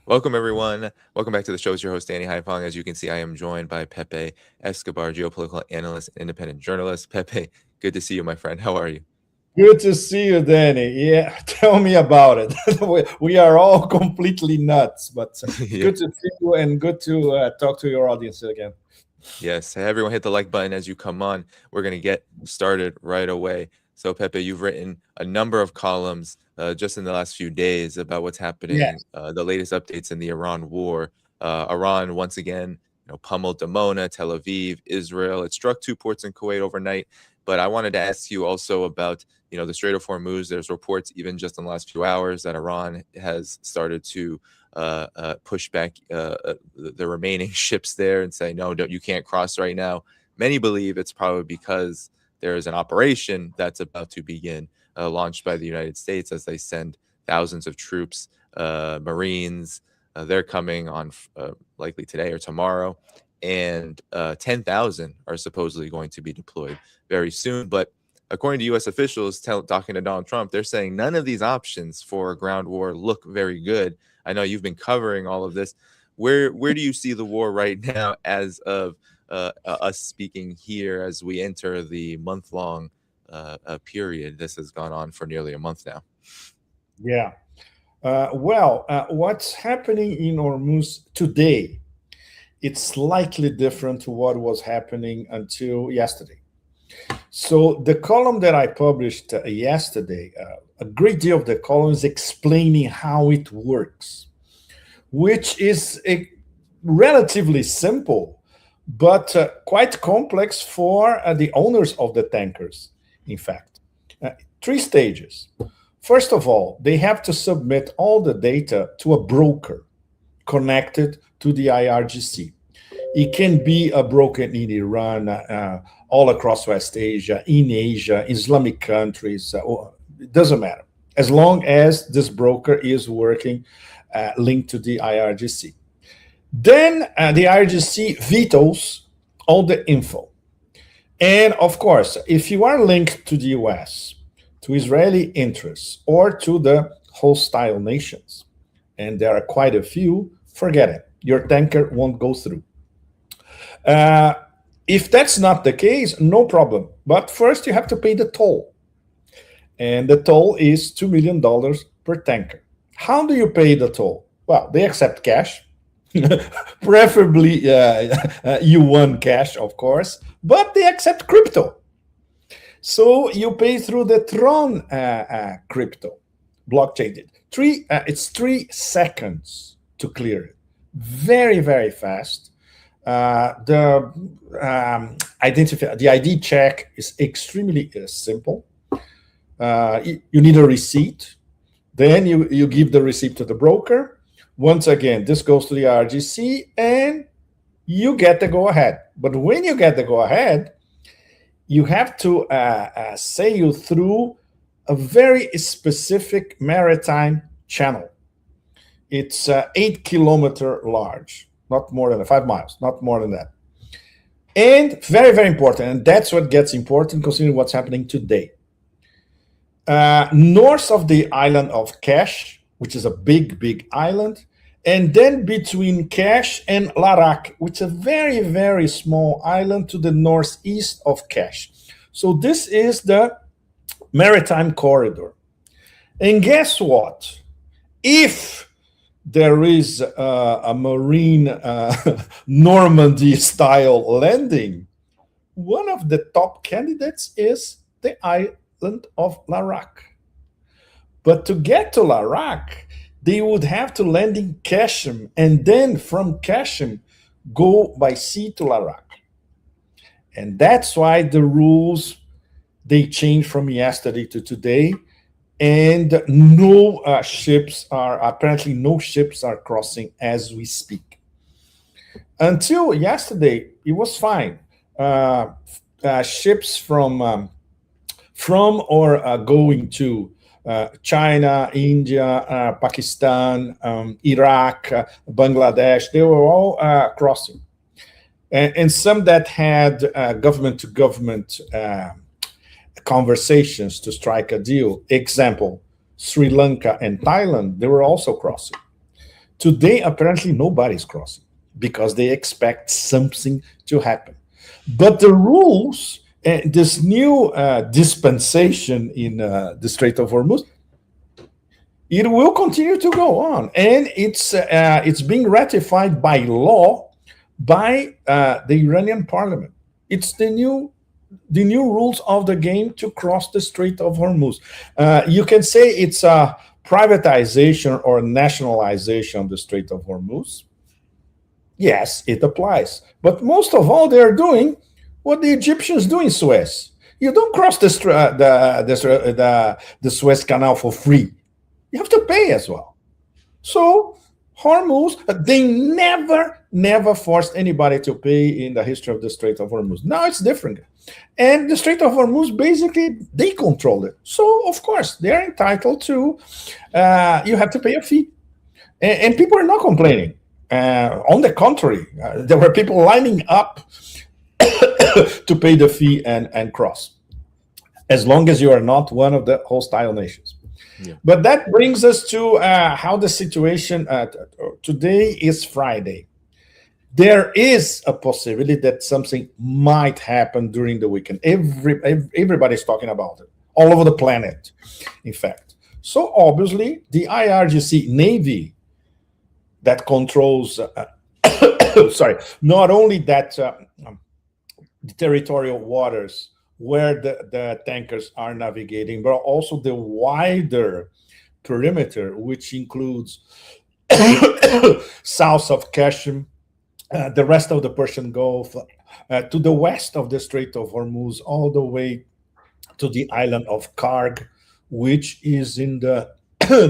Welcome, everyone. Welcome back to the show. It's your host, Danny Haifong. As you can see, I am joined by Pepe Escobar, geopolitical analyst and independent journalist. Pepe, good to see you, my friend. How are you? Good to see you, Danny. Yeah, tell me about it. We are all completely nuts, but Yeah. good to see you and good to talk to your audience again. Yes. Hey, everyone, hit the like button as you come on. We're going to get started right away. So, Pepe, you've written a number of columns just in the last few days about what's happening, Yes. the latest updates in the Iran war. Iran, once again, pummeled Dimona, Tel Aviv, Israel. It struck two ports in Kuwait overnight. But I wanted to ask you also about, the Strait of Hormuz. There's reports even just in the last few hours that Iran has started to push back the remaining ships there and say, no, don't, you can't cross right now. Many believe it's probably because there is an operation that's about to begin, launched by the United States as they send thousands of troops, Marines. They're coming on likely today or tomorrow. And 10,000 are supposedly going to be deployed very soon. But according to U.S. officials talking to Donald Trump, they're saying none of these options for a ground war look very good. I know you've been covering all of this. Where do you see the war right now as of us speaking here as we enter the month-long period? This has gone on for nearly a month now. Yeah. What's happening in Hormuz today? It's slightly different to what was happening until yesterday. So the column that I published yesterday, a great deal of the column is explaining how it works, which is relatively simple, but quite complex for the owners of the tankers, in fact. Uh, Three stages. First of all, they have to submit all the data to a broker connected to the IRGC. It can be a broker in Iran, all across West Asia, in Asia, Islamic countries, it doesn't matter. As long as this broker is working linked to the IRGC. Then the IRGC vetoes all the info. And of course, if you are linked to the US, to Israeli interests, or to the hostile nations, and there are quite a few, forget it. Your tanker won't go through. Uh, if that's not the case, no problem. But first, you have to pay the toll. And the toll is $2 million per tanker. How do you pay the toll? Well, they accept cash, preferably U1 cash, of course, but they accept crypto. So you pay through the Tron crypto blockchain. It's 3 seconds to clear it. Very, very fast. The the ID check is extremely simple. You need a receipt. Then you give the receipt to the broker. Once again, this goes to the RGC and you get the go ahead. But when you get the go ahead, you have to sail through a very specific maritime channel. It's 8 kilometer large, not more than 5 miles, not more than that. And very, very important, and that's what gets important considering what's happening today. North of the island of Kesh, which is a big, big island, and then between Kesh and Larak, which is a very, very small island to the northeast of Kesh. So this is the maritime corridor. And guess what? If there is a marine Normandy style landing, one of the top candidates is the island of Larak. But to get to Larak, they would have to land in Keshem and then from Keshem go by sea to Larak. And that's why the rules they changed from yesterday to today, and no ships are crossing as we speak. Until yesterday, it was fine. Ships from or going to China, India, Pakistan, Iraq, Bangladesh, they were all crossing. And some that had government to government conversations to strike a deal. Example, Sri Lanka and Thailand, they were also crossing. Today, apparently, nobody's crossing because they expect something to happen. But the rules, this new dispensation in the Strait of Hormuz, it will continue to go on, and it's being ratified by law by the Iranian parliament. It's the new rules of the game to cross the Strait of Hormuz. You can say it's a privatization or nationalization of the Strait of Hormuz. Yes, it applies. But most of all, they're doing what the Egyptians do in Suez. You don't cross the Suez Canal for free. You have to pay as well. So Hormuz, they never forced anybody to pay in the history of the Strait of Hormuz. Now it's different. And the Strait of Hormuz, basically, they control it. So, of course, they're entitled to, you have to pay a fee. And people are not complaining. On the contrary, there were people lining up to pay the fee and cross, as long as you are not one of the hostile nations. Yeah. But that brings us to how the situation today is Friday. There is a possibility that something might happen during the weekend. Everybody's talking about it all over the planet, in fact. So obviously, the IRGC Navy that controls, not only that the territorial waters where the tankers are navigating, but also the wider perimeter, which includes south of Kashmir, the rest of the Persian Gulf, to the west of the Strait of Hormuz, all the way to the island of Karg, which is in the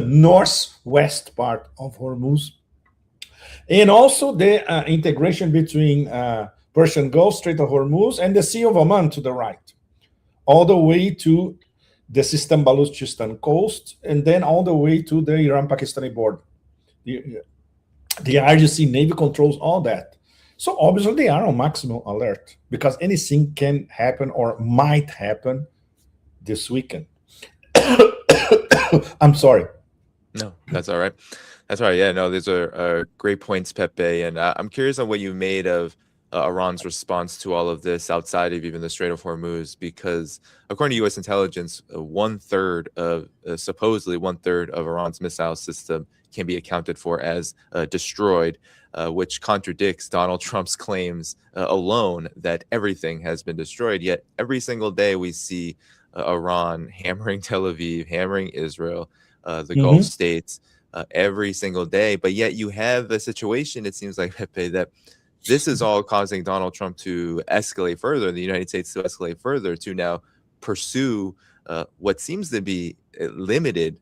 northwest part of Hormuz. And also the integration between Persian Gulf, Strait of Hormuz, and the Sea of Oman to the right, all the way to the Sistan Baluchistan coast, and then all the way to the Iran-Pakistani border. The IRGC Navy controls all that. So obviously they are on maximum alert because anything can happen or might happen this weekend. I'm sorry. No, that's all right. That's all right. Yeah, no, these are great points, Pepe. And I'm curious on what you made of Iran's response to all of this outside of even the Strait of Hormuz, because according to U.S. intelligence, supposedly one third of Iran's missile system can be accounted for as destroyed, which contradicts Donald Trump's claims alone that everything has been destroyed. Yet every single day we see Iran hammering Tel Aviv, hammering Israel, the Gulf states every single day. But yet you have a situation, it seems like, Pepe, that this is all causing Donald Trump to escalate further, the United States to escalate further, to now pursue what seems to be limited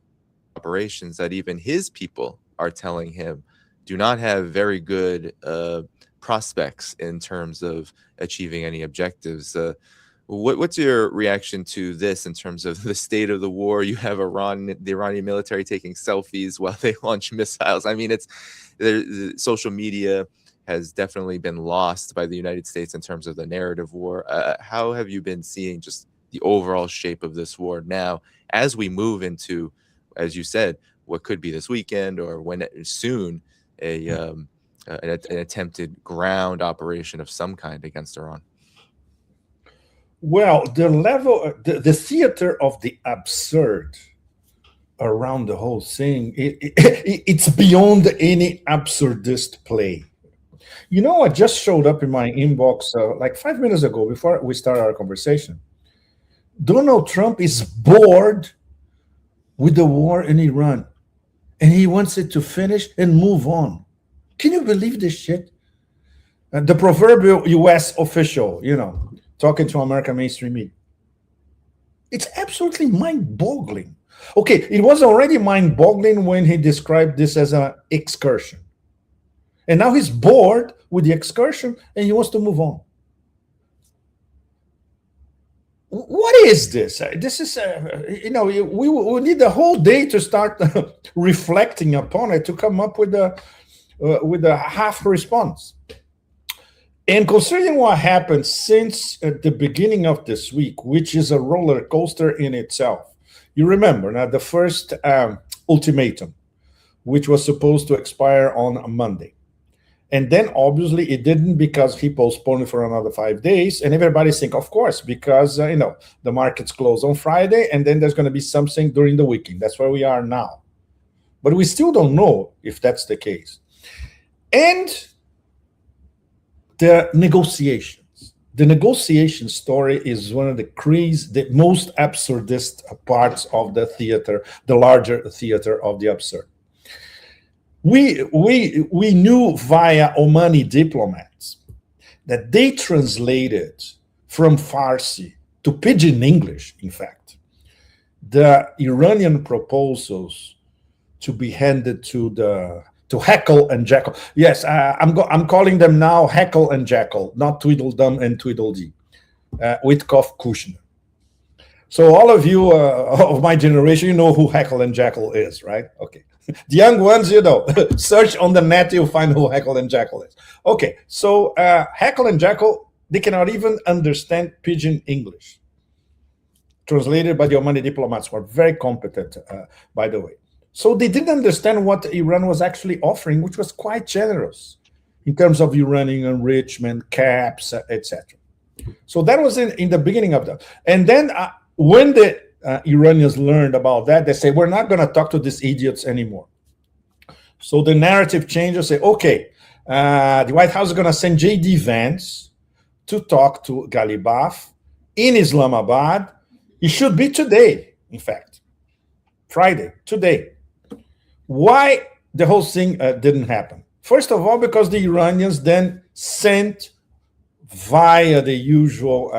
operations that even his people are telling him do not have very good prospects in terms of achieving any objectives. What's your reaction to this in terms of the state of the war? You have the Iranian military taking selfies while they launch missiles. I mean, social media has definitely been lost by the United States in terms of the narrative war. How have you been seeing just the overall shape of this war now as we move into, as you said, what could be this weekend or when soon an attempted ground operation of some kind against Iran? Well, the level, the theater of the absurd around the whole thing, it's beyond any absurdist play. You know what just showed up in my inbox like 5 minutes ago before we started our conversation? Donald Trump is bored with the war in Iran, and he wants it to finish and move on. Can you believe this shit? The proverbial U.S. official, talking to American mainstream media. It's absolutely mind-boggling. Okay, it was already mind-boggling when he described this as an excursion. And now he's bored with the excursion and he wants to move on. What is this? This is, we need the whole day to start reflecting upon it to come up with a half response. And considering what happened since the beginning of this week, which is a roller coaster in itself, you remember now the first ultimatum which was supposed to expire on a Monday. And then obviously it didn't because he postponed it for another 5 days. And everybody's thinking, of course, because the markets close on Friday, and then there's going to be something during the weekend. That's where we are now. But we still don't know if that's the case. And the negotiations. The negotiation story is one of the most absurdist parts of the theater, the larger theater of the absurd. We knew via Omani diplomats that they translated from Farsi to Pidgin English, in fact, the Iranian proposals to be handed to Heckle and Jekyll. Yes, I'm calling them now Heckle and Jekyll, not Tweedledum and Tweedledee, Witkoff Kushner. So all of you of my generation, you know who Heckle and Jekyll is, right? Okay. The young ones, search on the net, you'll find who Heckle and Jekyll is. Okay, so Heckle and Jekyll, they cannot even understand Pidgin English, translated by the Omani diplomats, who are very competent, by the way. So they didn't understand what Iran was actually offering, which was quite generous in terms of uranium enrichment, caps, etc. So that was in the beginning of that. And then when the Iranians learned about that, they say, we're not going to talk to these idiots anymore. So the narrative changes, say, okay, the White House is going to send J.D. Vance to talk to Ghalibaf in Islamabad. It should be today, in fact, Friday, today. Why the whole thing didn't happen? First of all, because the Iranians then sent via the usual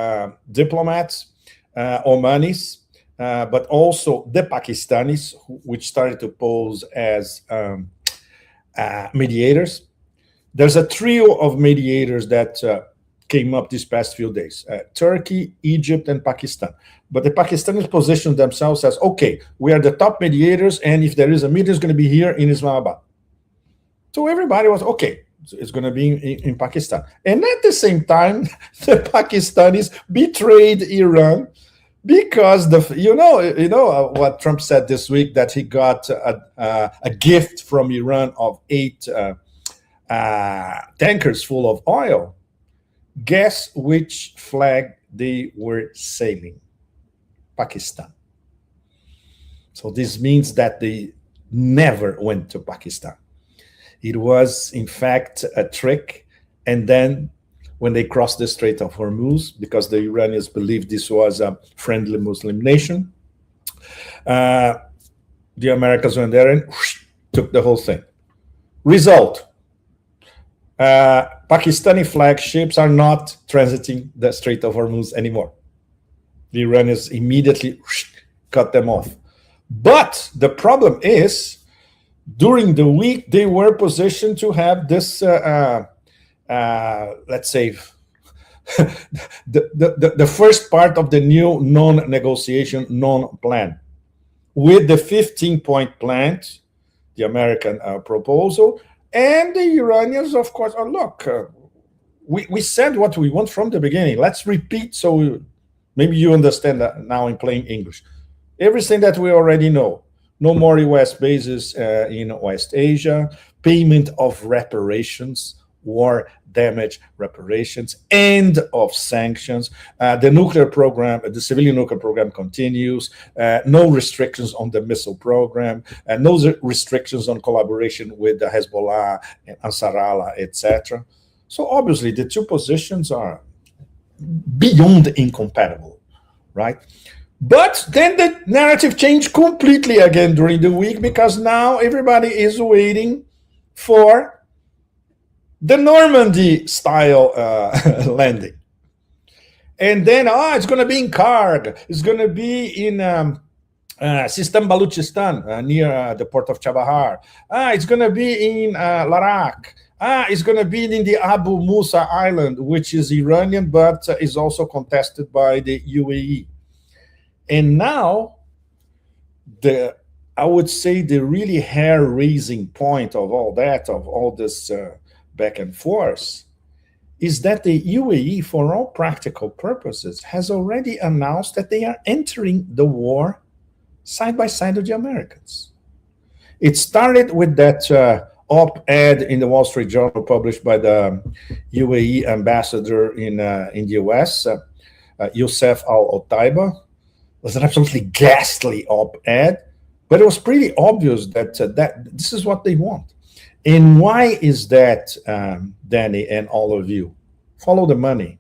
diplomats, Omanis, but also the Pakistanis, which started to pose as mediators. There's a trio of mediators that came up these past few days, Turkey, Egypt, and Pakistan. But the Pakistanis positioned themselves as, okay, we are the top mediators, and if there is a meeting, it's going to be here in Islamabad. So everybody was, okay, it's going to be in Pakistan. And at the same time, the Pakistanis betrayed Iran because what Trump said this week, that he got a gift from Iran of 8 tankers full of oil. Guess which flag they were sailing? Pakistan. So this means that they never went to Pakistan. It was, in fact, a trick. And then when they crossed the Strait of Hormuz, because the Iranians believed this was a friendly Muslim nation, the Americans went there and took the whole thing. Result, Pakistani flagships are not transiting the Strait of Hormuz anymore. The Iranians immediately cut them off. But the problem is, during the week, they were positioned to have this, let's say, the first part of the new non-negotiation, non-plan, with the 15-point plan, the American proposal, and the Iranians, of course, look, we said what we want from the beginning. Let's repeat so maybe you understand that now in plain English. Everything that we already know. No more U.S. bases in West Asia, payment of reparations, war damage reparations, end of sanctions. The nuclear program, the civilian nuclear program continues. No restrictions on the missile program. No restrictions on collaboration with the Hezbollah, Ansar Allah, etc. So obviously the two positions are beyond incompatible, right? But then the narrative changed completely again during the week, because now everybody is waiting for the Normandy style landing. And then, it's going to be in Karg. It's going to be in Sistan Baluchistan, near the port of Chabahar. It's going to be in Larak. It's going to be in the Abu Musa Island, which is Iranian, but is also contested by the UAE. And now, I would say the really hair-raising point of all that, of all this back and forth, is that the UAE, for all practical purposes, has already announced that they are entering the war side by side with the Americans. It started with that op-ed in the Wall Street Journal published by the UAE ambassador in the US, Youssef Al-Otaiba. It was an absolutely ghastly op-ed, but it was pretty obvious that this is what they want. And why is that, Danny and all of you? Follow the money.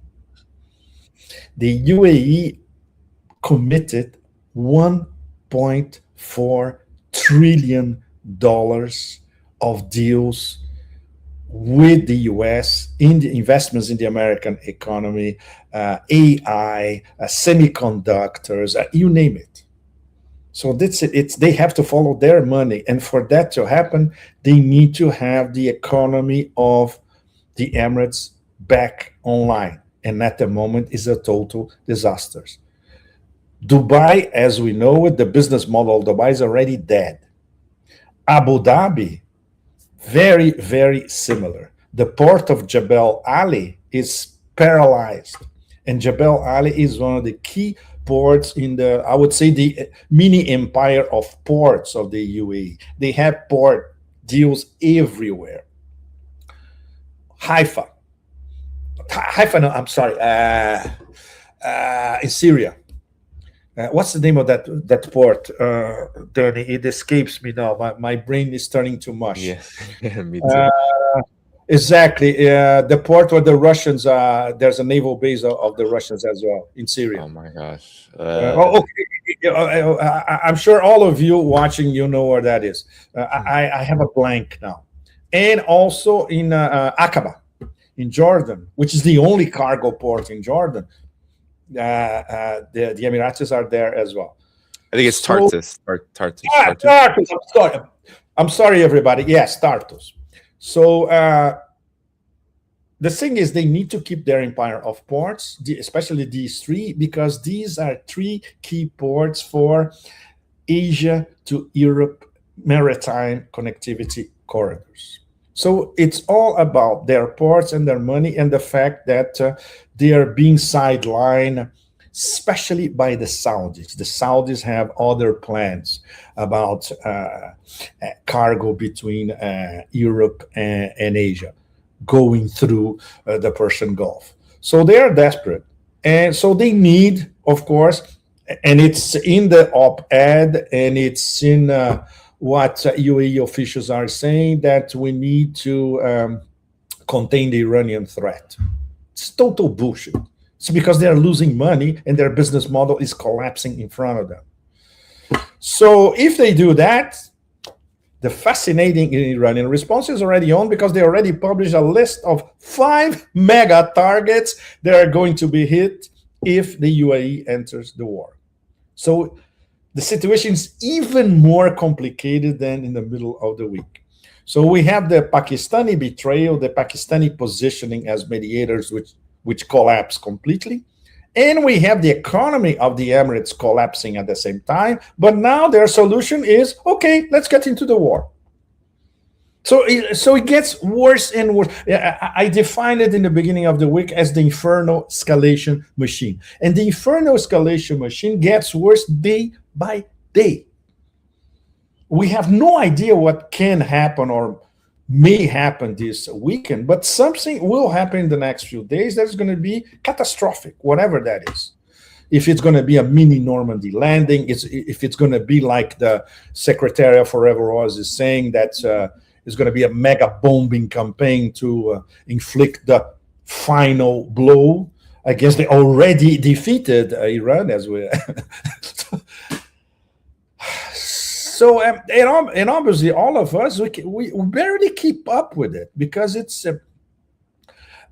The UAE committed $1.4 trillion of deals with the US in the investments in the American economy, AI, semiconductors, you name it. So that's it. They have to follow their money. And for that to happen, they need to have the economy of the Emirates back online. And at the moment is a total disaster. Dubai, as we know it, the business model of Dubai is already dead. Abu Dhabi, very, very similar. The port of Jebel Ali is paralyzed. And Jebel Ali is one of the key ports in the, I would say, the mini empire of ports of the UAE. They have port deals everywhere. Haifa, no, I'm sorry, in Syria. What's the name of that port, Danny? It escapes me now. My brain is turning to mush. Yeah, me too. Exactly. The port where the Russians, there's a naval base of the Russians as well in Syria. Oh my gosh. Okay. I'm sure all of you watching, you know where that is. I have a blank now. And also in Aqaba, in Jordan, which is the only cargo port in Jordan. The Emiratis are there as well. I think it's Tartus. Tartus. Tartus. I'm sorry, everybody. Yes, Tartus. So the thing is, they need to keep their empire of ports, especially these three, because these are three key ports for Asia to Europe maritime connectivity corridors. So it's all about their ports and their money and the fact that they are being sidelined, especially by the Saudis. The Saudis have other plans about cargo between Europe and Asia going through the Persian Gulf. So they are desperate. And so they need, of course, and it's in the op-ed and it's in what UAE officials are saying, that we need to contain the Iranian threat. It's total bullshit. It's because they are losing money and their business model is collapsing in front of them. So if they do that, the fascinating Iranian response is already on, because they already published a list of 5 mega targets that are going to be hit if the UAE enters the war. So the situation is even more complicated than in the middle of the week. So we have the Pakistani betrayal, the Pakistani positioning as mediators, which collapsed completely. And we have the economy of the Emirates collapsing at the same time. But now their solution is, okay, let's get into the war. So it gets worse and worse. I defined it in the beginning of the week as the inferno escalation machine. And the inferno escalation machine gets worse day by day. We have no idea what can happen or may happen this weekend, but something will happen in the next few days that's going to be catastrophic, whatever that is. If it's going to be a mini Normandy landing, if it's going to be like the Secretary of Forever Oz is saying, that it's going to be a mega bombing campaign to inflict the final blow against the already defeated Iran, as we. So, and obviously, all of us, we barely keep up with it, because it's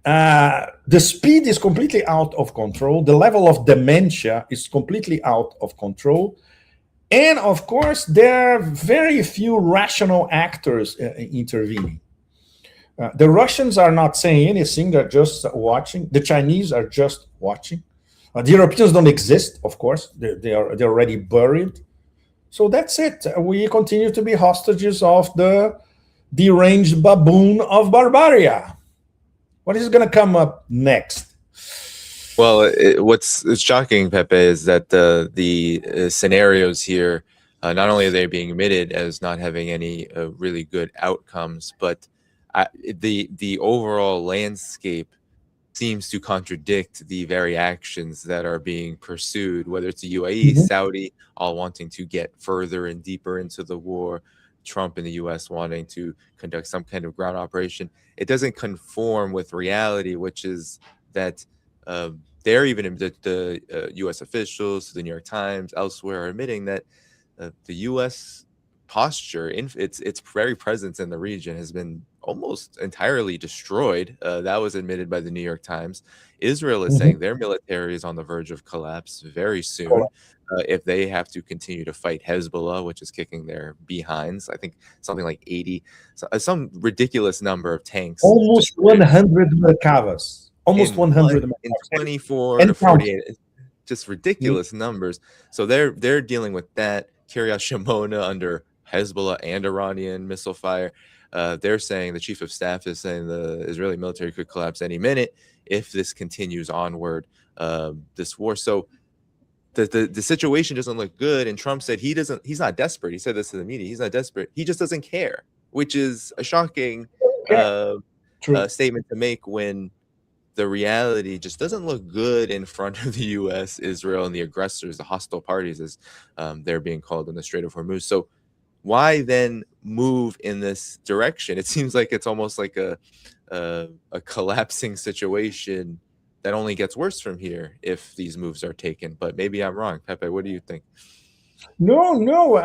the speed is completely out of control. The level of dementia is completely out of control. And of course, there are very few rational actors intervening. The Russians are not saying anything. They're just watching. The Chinese are just watching. The Europeans don't exist, of course. They're already buried. So that's it. We continue to be hostages of the deranged baboon of Barbaria. What is going to come up next? Well, what's shocking, Pepe, is that the scenarios here Not only are they being admitted as not having any really good outcomes, but the overall landscape seems to contradict the very actions that are being pursued, whether it's the UAE, Mhm. Saudi, all wanting to get further and deeper into the war, Trump and the US wanting to conduct some kind of ground operation. It doesn't conform with reality, which is that they're even the US officials, the New York Times, elsewhere, are admitting that the U.S. posture, in its very presence in the region, has been almost entirely destroyed. That was admitted by the New York Times. Israel is Mhm. saying their military is on the verge of collapse very soon Correct. if they have to continue to fight Hezbollah, which is kicking their behinds. I think something like 80, some ridiculous number of tanks Almost destroyed 100 Merkavas. Almost in what 100 in Merkavas. 24 to And counting. 48, just ridiculous numbers. So they're dealing with that. Kiryat Shimona under Hezbollah and Iranian missile fire. They're saying, the chief of staff is saying, the Israeli military could collapse any minute if this continues onward, this war. So the situation doesn't look good. And Trump said he's not desperate. He said this to the media. He's not desperate. He just doesn't care, which is a shocking Okay. uh, True. statement to make when the reality just doesn't look good in front of the U.S., Israel, and the aggressors, the hostile parties, as they're being called in the Strait of Hormuz. So why then move in this direction? It seems like it's almost like a collapsing situation that only gets worse from here if these moves are taken. But maybe I'm wrong. Pepe, what do you think? No, no.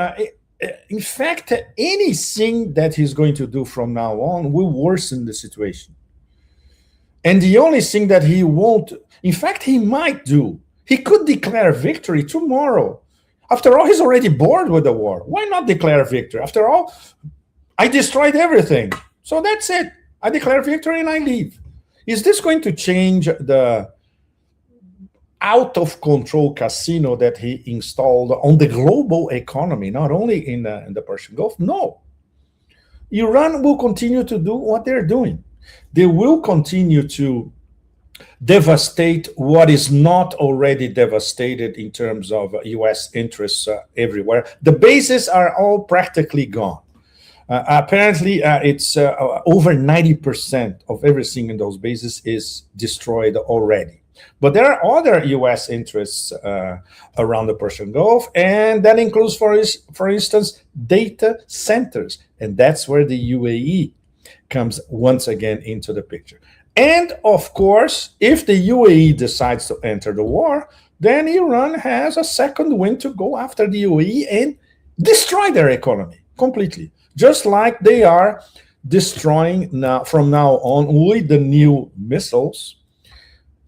In fact, anything that he's going to do from now on will worsen the situation. And the only thing that he won't, in fact, he might do, he could declare victory tomorrow. After all, he's already bored with the war. Why not declare victory? After all, I destroyed everything. So that's it. I declare victory and I leave. Is this going to change the out of control casino that he installed on the global economy, not only in the Persian Gulf? No. Iran will continue to do what they're doing. They will continue to devastate what is not already devastated in terms of US interests everywhere. The bases are all practically gone. Apparently, it's over 90% of everything in those bases is destroyed already. But there are other U.S. interests around the Persian Gulf, and that includes, for instance, data centers. And that's where the UAE comes once again into the picture. And of course, if the UAE decides to enter the war, then Iran has a second wind to go after the UAE and destroy their economy completely, just like they are destroying now from now on with the new missiles,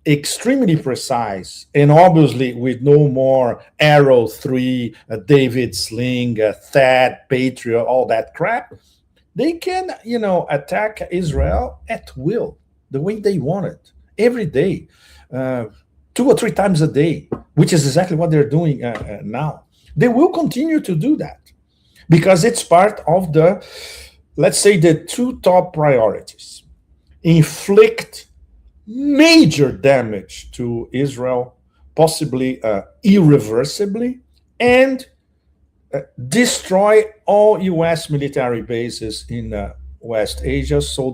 extremely precise, and obviously with no more Arrow 3, David Sling, THAAD, Patriot, all that crap. They can, attack Israel at will, the way they want it, every day, uh, 2 or 3 times a day, which is exactly what they're doing now. They will continue to do that because it's part of the, let's say, the two top priorities: inflict major damage to Israel, possibly irreversibly, and destroy all U.S. military bases in West Asia, so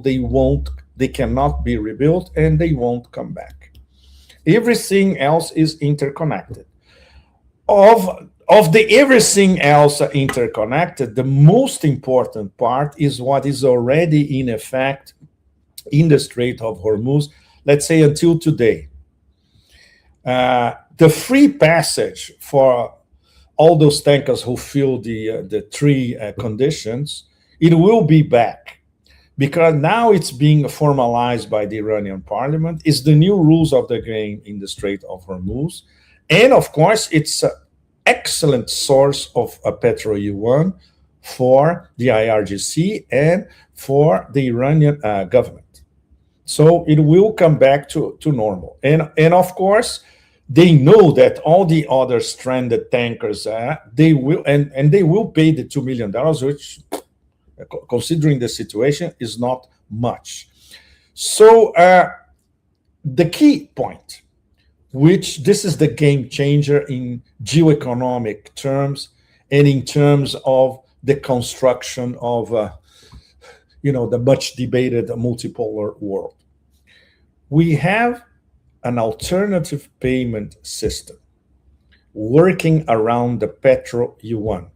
they cannot be rebuilt, and they won't come back. Everything else is interconnected. Of the everything else interconnected, the most important part is what is already in effect in the Strait of Hormuz, let's say until today. The free passage for all those tankers who fill the three conditions, it will be back because now it's being formalized by the Iranian parliament. It's the new rules of the game in the Strait of Hormuz. And of course, it's an excellent source of petro yuan for the IRGC and for the Iranian government. So it will come back to normal. And of course, they know that all the other stranded tankers, they will and they will pay the $2 million, which, considering the situation, is not much. So the key point, which this is the game changer in geoeconomic terms, and in terms of the construction of, the much debated multipolar world. We have an alternative payment system working around the petro yuan,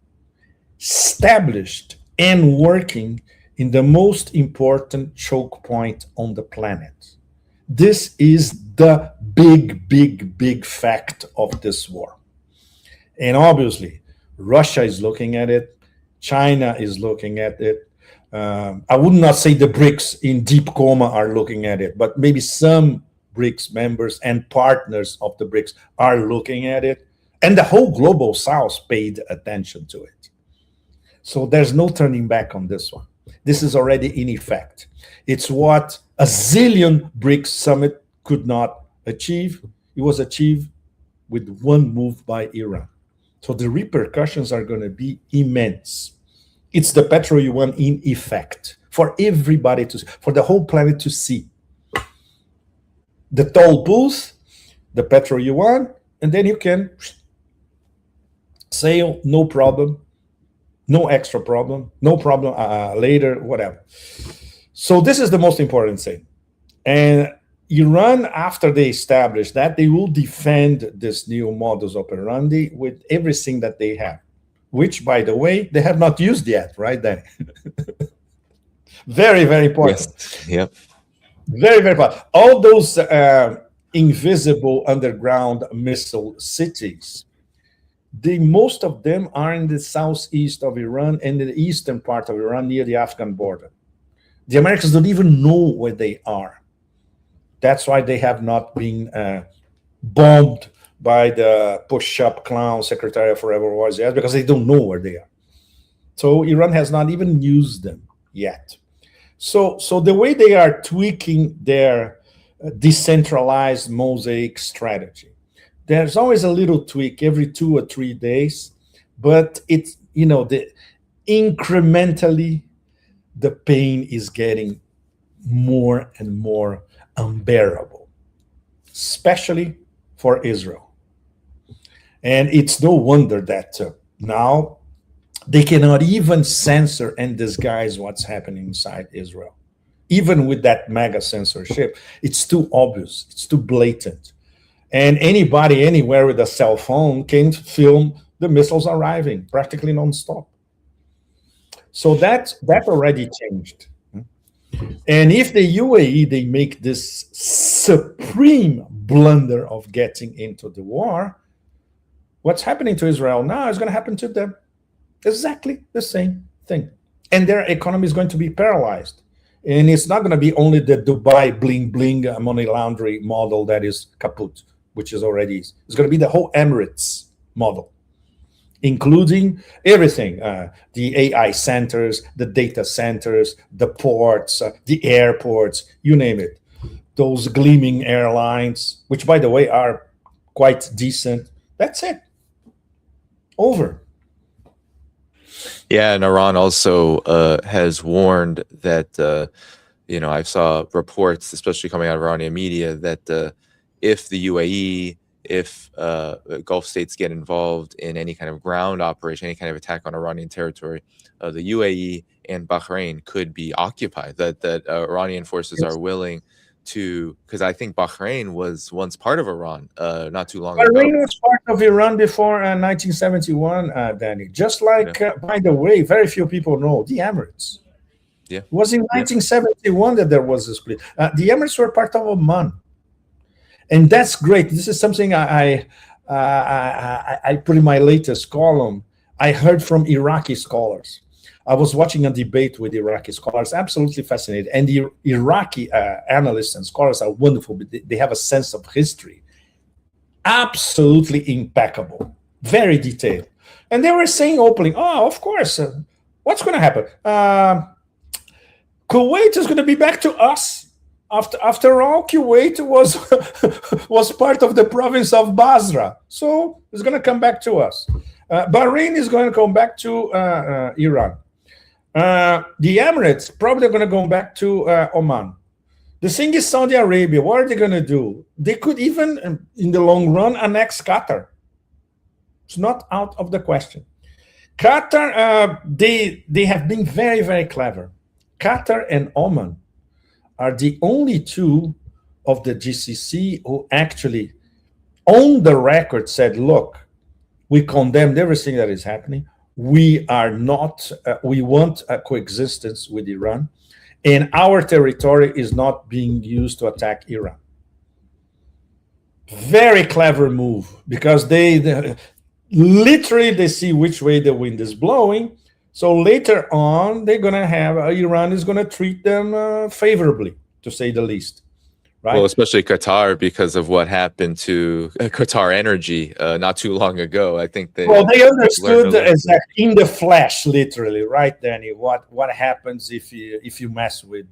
established and working in the most important choke point on the planet. This is the big fact of this war. And obviously, Russia is looking at it, China is looking at it. I would not say the BRICS in deep coma are looking at it, but maybe some BRICS members and partners of the BRICS are looking at it. And the whole global south paid attention to it. So there's no turning back on this one. This is already in effect. It's what a zillion BRICS summit could not achieve. It was achieved with one move by Iran. So the repercussions are going to be immense. It's the petro yuan in effect for everybody to see, for the whole planet to see. The toll booth, the petro yuan, and then you can sail, no problem, no extra problem, no problem later, whatever. So this is the most important thing. And Iran, after they establish that, they will defend this new modus operandi with everything that they have, which, by the way, they have not used yet, right, Danny? Very, very important. Yes. Yep. Very, very important. All those invisible underground missile cities, most of them are in the southeast of Iran and the eastern part of Iran near the Afghan border. The Americans don't even know where they are. That's why they have not been bombed by the push-up clown Secretary of Forever Warfare, because they don't know where they are. So Iran has not even used them yet. So the way they are tweaking their decentralized mosaic strategy, there's always a little tweak every 2 or 3 days, but it's, incrementally, the pain is getting more and more unbearable, especially for Israel. And it's no wonder that now they cannot even censor and disguise what's happening inside Israel. Even with that mega censorship, it's too obvious, it's too blatant. And anybody anywhere with a cell phone can film the missiles arriving practically nonstop. So that already changed. And if the UAE, they make this supreme blunder of getting into the war, what's happening to Israel now is going to happen to them. Exactly the same thing. And their economy is going to be paralyzed. And it's not going to be only the Dubai bling bling money laundering model that is kaput, which is already. It's going to be the whole Emirates model, including everything, the AI centers, the data centers, the ports, the airports, you name it. Those gleaming airlines, which, by the way, are quite decent. That's it. Over. Yeah, and Iran also has warned that, I saw reports, especially coming out of Iranian media, that if the UAE, if Gulf states get involved in any kind of ground operation, any kind of attack on Iranian territory, the UAE and Bahrain could be occupied, that Iranian forces are willing to, because I think Bahrain was once part of Iran not too long ago. Bahrain was part of Iran before 1971, Danny. Just like, by the way, very few people know, the Emirates. Yeah. It was in 1971 that there was a split. The Emirates were part of Oman. And that's great. This is something I put in my latest column. I heard from Iraqi scholars. I was watching a debate with Iraqi scholars, absolutely fascinated. And the Iraqi analysts and scholars are wonderful, but they have a sense of history. Absolutely impeccable, very detailed. And they were saying openly, of course, what's going to happen? Kuwait is going to be back to us. After all, Kuwait was part of the province of Basra. So it's going to come back to us. Bahrain is going to come back to Iran. The Emirates probably going to go back to Oman. The thing is, Saudi Arabia, what are they going to do? They could even, in the long run, annex Qatar. It's not out of the question. Qatar, they have been very, very clever. Qatar and Oman are the only two of the GCC who actually, on the record, said, "Look, we condemned everything that is happening. We are not. We want a coexistence with Iran, and our territory is not being used to attack Iran." Very clever move because they literally they see which way the wind is blowing. So later on, they're gonna have Iran is gonna treat them favorably, to say the least, Well, right? especially Qatar because of what happened to Qatar Energy not too long ago. I think Well, they they've learned a understood lesson. exactly in the flesh, literally, right, Danny? What happens if you mess with,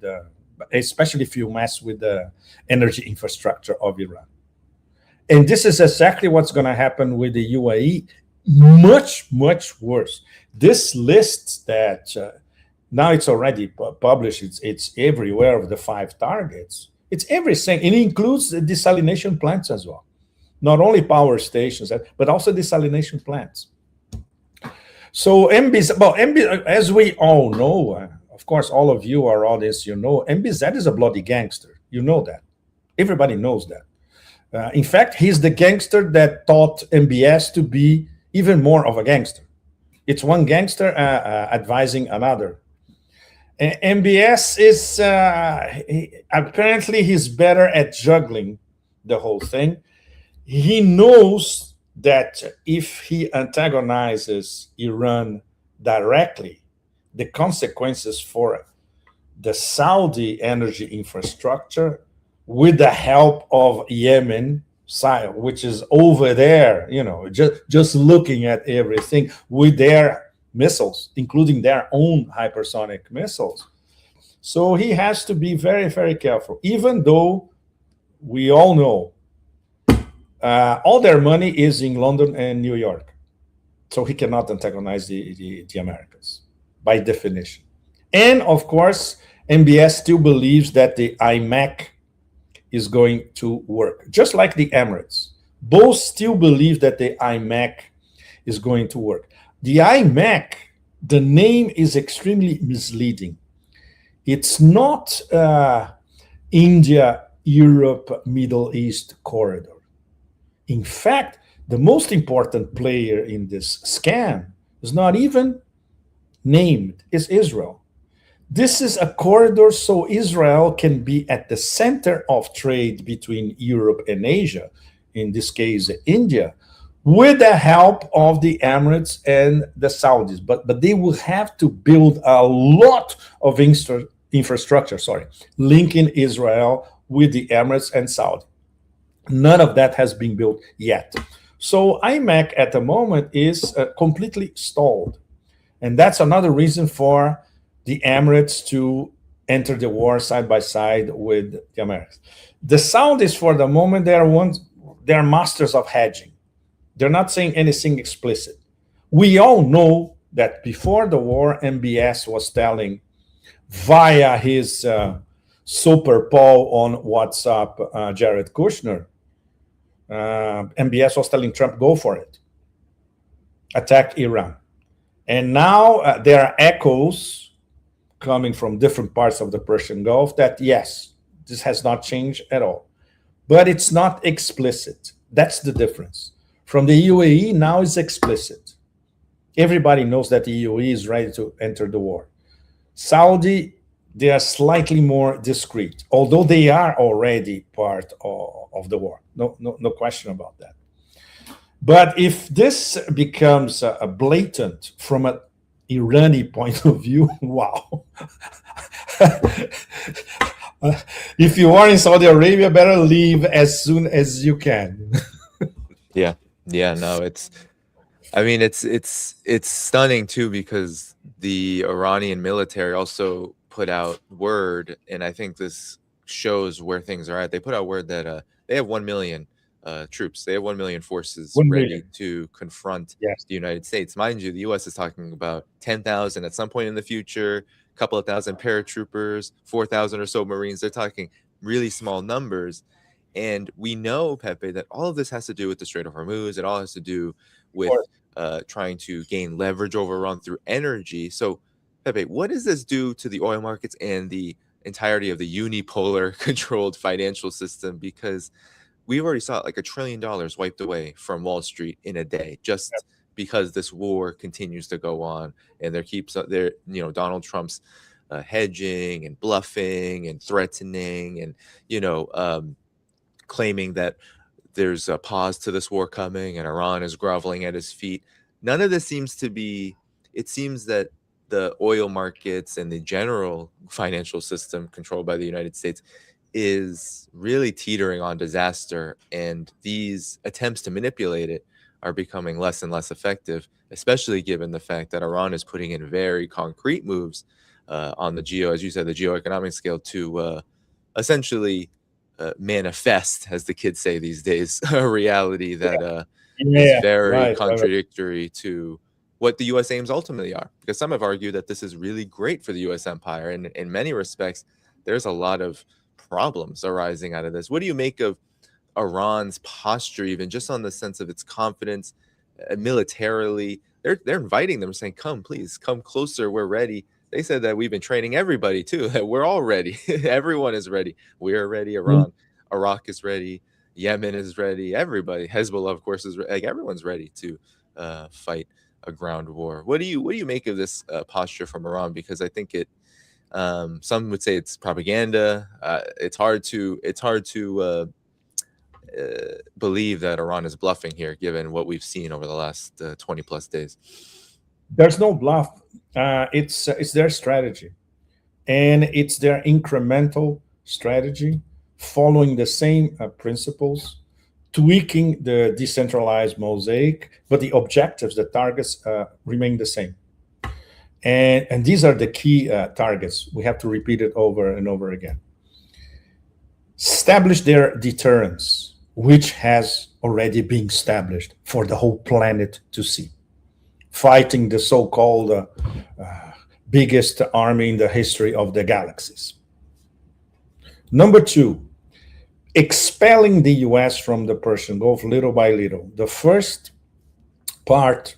especially if you mess with the energy infrastructure of Iran? And this is exactly what's going to happen with the UAE. Much, much worse. This list that now it's already published, it's everywhere of the five targets. It's everything. It includes the desalination plants as well. Not only power stations, but also desalination plants. So MBZ, well, as we all know, of course, all of you, our audience, you know, MBZ is a bloody gangster. You know that. Everybody knows that. In fact, he's the gangster that taught MBS to be even more of a gangster. It's one gangster advising another. MBS is apparently he's better at juggling the whole thing. He knows that if he antagonizes Iran directly, the consequences for the Saudi energy infrastructure with the help of Yemen, which is over there, just looking at everything with their missiles, including their own hypersonic missiles. So he has to be very, very careful, even though we all know all their money is in London and New York. So he cannot antagonize the Americans by definition. And of course, MBS still believes that the IMAC is going to work, just like the Emirates. Both still believe that the IMAC is going to work. The IMAC, the name is extremely misleading. It's not India, Europe, Middle East corridor. In fact, the most important player in this scam is not even named, is Israel. This is a corridor so Israel can be at the center of trade between Europe and Asia, in this case, India, with the help of the Emirates and the Saudis. But they will have to build a lot of infrastructure, linking Israel with the Emirates and Saudi. None of that has been built yet. So IMAC at the moment is completely stalled. And that's another reason for the Emirates to enter the war side by side with the Americans. The Saudis, for the moment, they're masters of hedging. They're not saying anything explicit. We all know that before the war, MBS was telling via his super Paul on WhatsApp, Jared Kushner, MBS was telling Trump, go for it, attack Iran. And now there are echoes coming from different parts of the Persian Gulf that, yes, this has not changed at all. But it's not explicit. That's the difference. From the UAE, now it's explicit. Everybody knows that the UAE is ready to enter the war. Saudi, they are slightly more discreet, although they are already part of the war. No question about that. But if this becomes a blatant from an Iranian point of view, wow. If you are in Saudi Arabia, better leave as soon as you can. Yeah, yeah, no, I mean, it's stunning too because the Iranian military also put out word, and I think this shows where things are at. They put out word that they have 1 million troops. They have 1 million forces 1 million. ready to confront Yes. the United States. Mind you, the U.S. is talking about 10,000 at some point in the future, a couple of thousand paratroopers, 4,000 or so Marines. They're talking really small numbers. And we know, Pepe, that all of this has to do with the Strait of Hormuz. It all has to do Of with course. trying to gain leverage over Iran through energy. So, Pepe, what does this do to the oil markets and the entirety of the unipolar controlled financial system? Because we've already saw like $1 trillion wiped away from Wall Street in a day just because this war continues to go on, and there keeps there Donald Trump's hedging and bluffing and threatening and claiming that there's a pause to this war coming and Iran is groveling at his feet. None of this seems to be. It seems that the oil markets and the general financial system controlled by the United States is really teetering on disaster, and these attempts to manipulate it are becoming less and less effective, especially given the fact that Iran is putting in very concrete moves on the as you said, the geoeconomic scale to essentially manifest, as the kids say these days, a reality that is very contradictory to what the U.S. aims ultimately are. Because some have argued that this is really great for the U.S. empire, and in many respects, there's a lot of problems arising out of this. What do you make of Iran's posture, even just on the sense of its confidence militarily? They're inviting them, saying, "Come, please, come closer. We're ready." They said that we've been training everybody too. That we're all ready. Everyone is ready. We're ready. Iraq is ready. Yemen is ready. Everybody. Hezbollah, of course, is like everyone's ready to fight a ground war. What do you make of this posture from Iran? Because I think it. Some would say it's propaganda. It's hard to believe that Iran is bluffing here, given what we've seen over the last 20 plus days. There's no bluff. It's their strategy, and it's their incremental strategy, following the same principles, tweaking the decentralized mosaic, but the objectives, the targets remain the same. And these are the key targets. We have to repeat it over and over again. Establish their deterrence, which has already been established for the whole planet to see. Fighting the so-called biggest army in the history of the galaxies. Number two, expelling the US from the Persian Gulf little by little. The first part,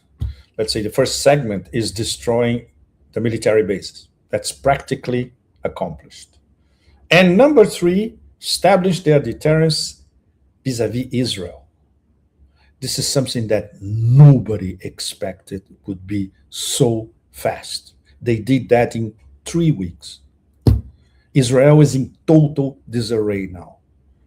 let's say the first segment, is destroying the military bases. That's practically accomplished. And number three, establish their deterrence vis-a-vis Israel. This is something that nobody expected would be so fast. They did that in 3 weeks. Israel is in total disarray now,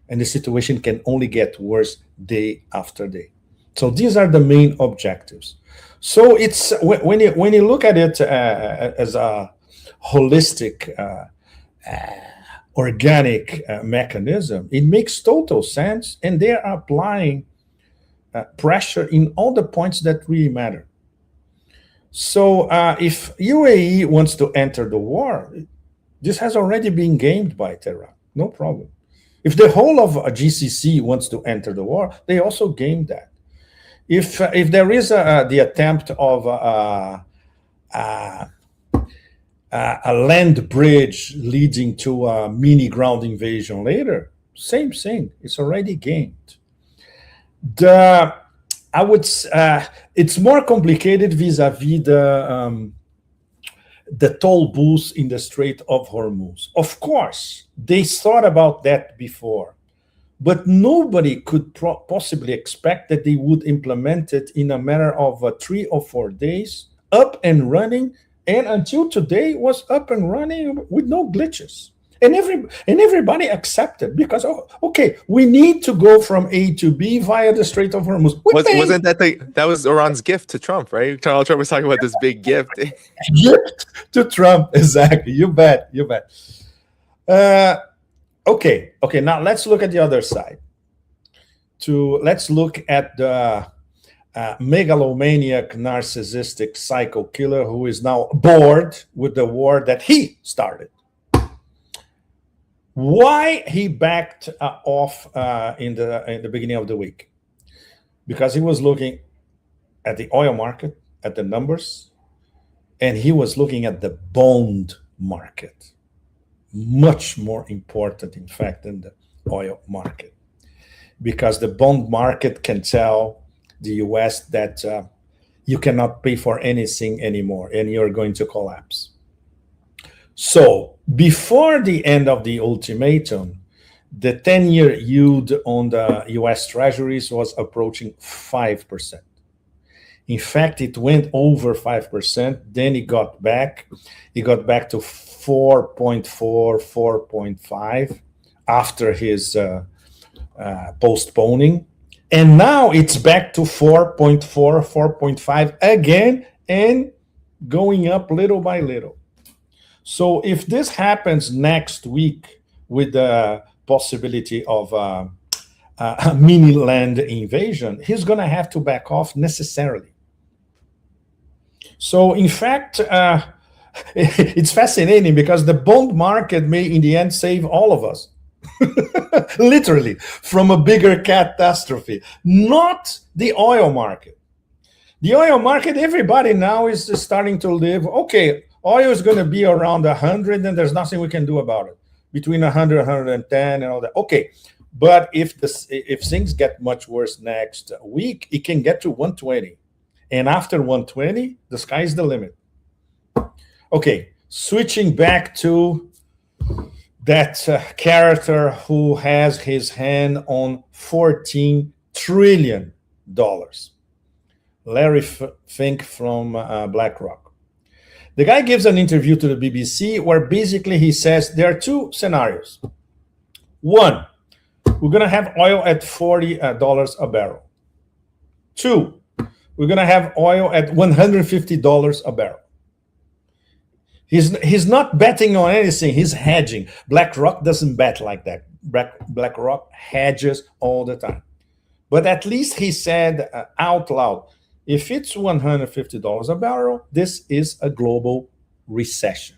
and the situation can only get worse day after day. So these are the main objectives. So it's when you look at it as a holistic, organic mechanism, it makes total sense, and they are applying pressure in all the points that really matter. So if UAE wants to enter the war, this has already been gamed by Tehran, no problem. If the whole of GCC wants to enter the war, they also gamed that. If there is the attempt of a land bridge leading to a mini ground invasion later, same thing. It's already gamed. It's more complicated vis-a-vis the toll booths in the Strait of Hormuz. Of course, they thought about that before, but nobody could possibly expect that they would implement it in a matter of 3 or 4 days, up and running, and until today was up and running with no glitches. And everybody accepted, because okay, we need to go from A to B via the Strait of Hormuz. Wasn't that was Iran's gift to Trump, right? Donald Trump was talking about this big gift. Gift to Trump, exactly. You bet. Okay. Now let's look at the other side. Let's look at the megalomaniac, narcissistic psycho killer who is now bored with the war that he started. Why he backed off in the beginning of the week? Because he was looking at the oil market, at the numbers, and he was looking at the bond market. Much more important, in fact, than the oil market. Because the bond market can tell the US that you cannot pay for anything anymore and you're going to collapse. So before the end of the ultimatum, the 10-year yield on the US Treasuries was approaching 5%. In fact, it went over 5%. Then it got back. It got back to 4.4, 4.5 after his postponing. And now it's back to 4.4, 4.5 again and going up little by little. So if this happens next week with the possibility of a mini land invasion, he's going to have to back off necessarily. So in fact, it's fascinating because the bond market may in the end save all of us. Literally, from a bigger catastrophe, not the oil market. The oil market, everybody now is starting to live, okay, oil is going to be around 100 and there's nothing we can do about it. Between 100 and 110 and all that. Okay, but if things get much worse next week, it can get to 120. And after 120, the sky's the limit. Okay, switching back to that character who has his hand on $14 trillion. Larry Fink from BlackRock. The guy gives an interview to the BBC where basically he says there are two scenarios. One, we're going to have oil at $40 a barrel. Two, we're going to have oil at $150 a barrel. He's not betting on anything. He's hedging. BlackRock doesn't bet like that. BlackRock hedges all the time. But at least he said out loud, if it's $150 a barrel, this is a global recession.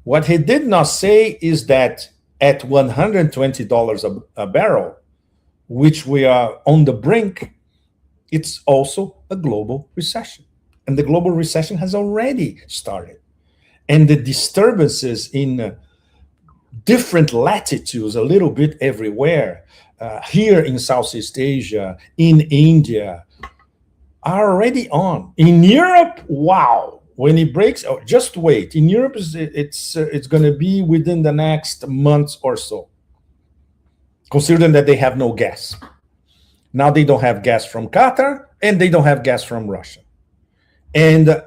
What he did not say is that at $120 a barrel, which we are on the brink, it's also a global recession. And the global recession has already started. And the disturbances in different latitudes, a little bit everywhere, here in Southeast Asia, in India, are already on. In Europe, wow, when it breaks, oh, just wait. In Europe, it's going to be within the next months or so, considering that they have no gas. Now they don't have gas from Qatar, and they don't have gas from Russia. And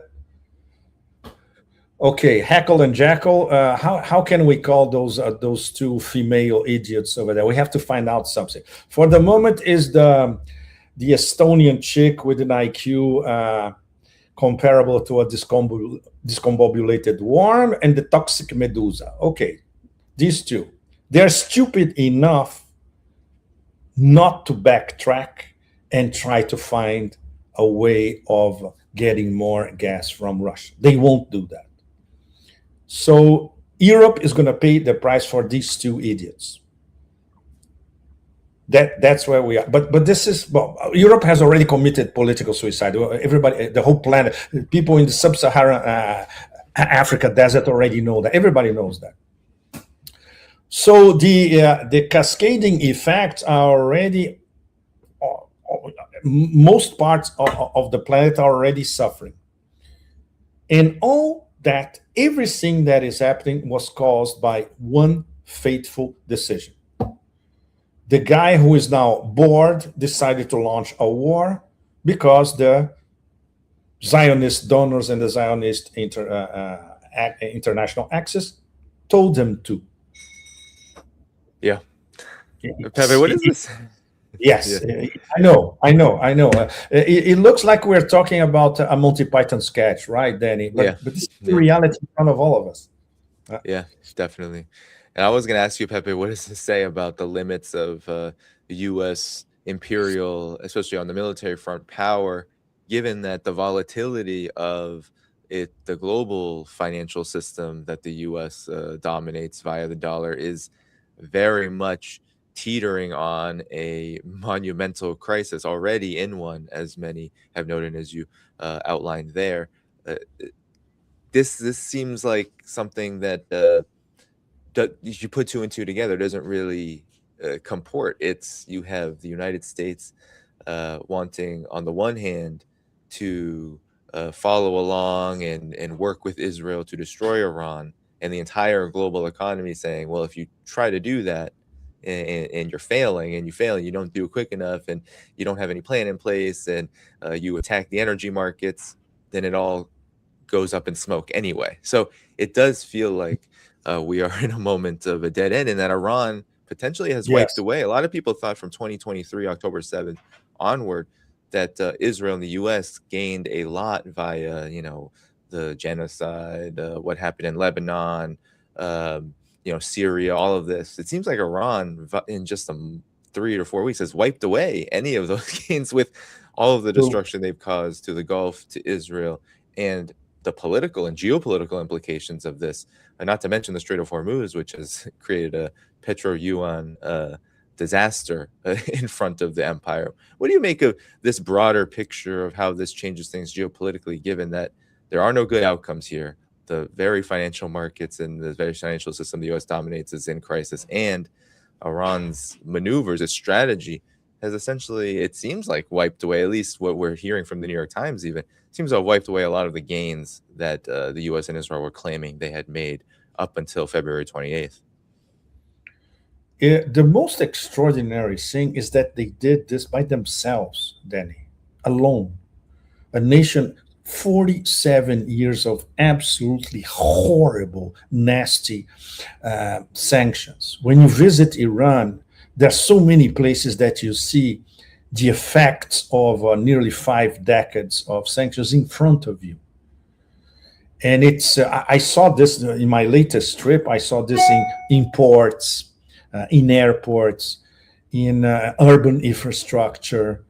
okay, Hackle and Jackal. How can we call those two female idiots over there? We have to find out something. For the moment, is the Estonian chick with an IQ comparable to a discombobulated worm, and the toxic Medusa. Okay, these two. They're stupid enough not to backtrack and try to find a way of getting more gas from Russia. They won't do that. So Europe is going to pay the price for these two idiots. That's where we are. But this is, well, Europe has already committed political suicide. Everybody, the whole planet, people in the sub-Saharan Africa desert already know that. Everybody knows that. So the cascading effects are already, most parts of the planet are already suffering. And all that, everything that is happening was caused by one fateful decision. The guy who is now bored decided to launch a war because the Zionist donors and the Zionist international axis told him to. Yeah. Pepe, what is this? Yes, yeah. I know. It looks like we're talking about a Monty Python sketch, right, Danny? But this is the reality in front of all of us. Yeah, definitely. And I was going to ask you, Pepe, what does this say about the limits of the U.S. imperial, especially on the military front, power, given that the volatility of the global financial system that the U.S. Dominates via the dollar is very much teetering on a monumental crisis, already in one, as many have noted, as you outlined there. This seems like something that you put two and two together doesn't really comport. You have the United States wanting, on the one hand, to follow along and work with Israel to destroy Iran, and the entire global economy saying, well, if you try to do that and you're failing and you fail and you don't do it quick enough and you don't have any plan in place and you attack the energy markets, then it all goes up in smoke anyway. So it does feel like we are in a moment of a dead end, and that Iran potentially has wiped Yes. away. A lot of people thought from 2023, October 7th onward, that Israel and the U.S. gained a lot via, the genocide, what happened in Lebanon, Syria, all of this. It seems like Iran, in just some 3 to 4 weeks, has wiped away any of those gains with all of the So, destruction they've caused to the Gulf, to Israel, and the political and geopolitical implications of this, and not to mention the Strait of Hormuz, which has created a petro-yuan disaster in front of the empire. What do you make of this broader picture of how this changes things geopolitically, given that there are no good outcomes here? The very financial markets and the very financial system the U.S. dominates is in crisis, and Iran's maneuvers, its strategy, has essentially, it seems like, wiped away, at least what we're hearing from the New York Times even, seems to have wiped away a lot of the gains that the U.S. and Israel were claiming they had made up until February 28th. the most extraordinary thing is that they did this by themselves, Danny, alone. A nation, 47 years of absolutely horrible, nasty sanctions. When you visit Iran, there are so many places that you see the effects of nearly 5 decades of sanctions in front of you. And I saw this in my latest trip. I saw this in ports, in airports, in urban infrastructure,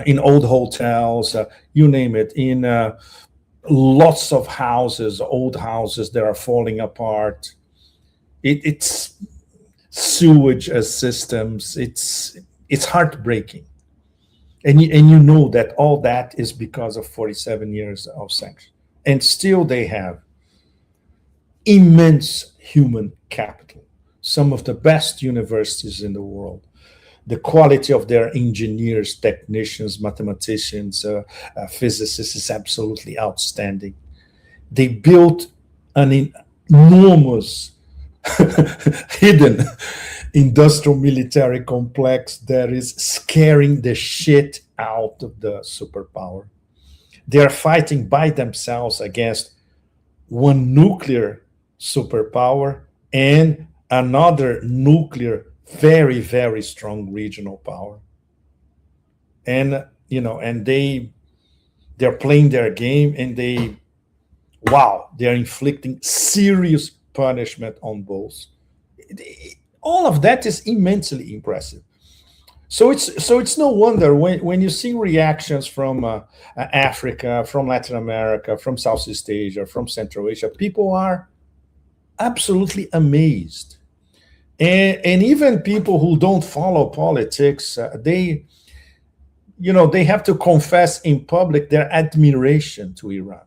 in old hotels, you name it, in lots of houses, old houses that are falling apart. It's sewage systems. It's heartbreaking. And you know that all that is because of 47 years of sanctions. And still they have immense human capital, some of the best universities in the world. The quality of their engineers, technicians, mathematicians, physicists is absolutely outstanding. They built an enormous hidden industrial military complex that is scaring the shit out of the superpower. They are fighting by themselves against one nuclear superpower and another nuclear, very, very strong regional power. And and they're playing their game, and they're inflicting serious punishment on both. All of that is immensely impressive. So it's no wonder when you see reactions from Africa, from Latin America, from Southeast Asia, from Central Asia, people are absolutely amazed. And even people who don't follow politics, they have to confess in public their admiration to Iran.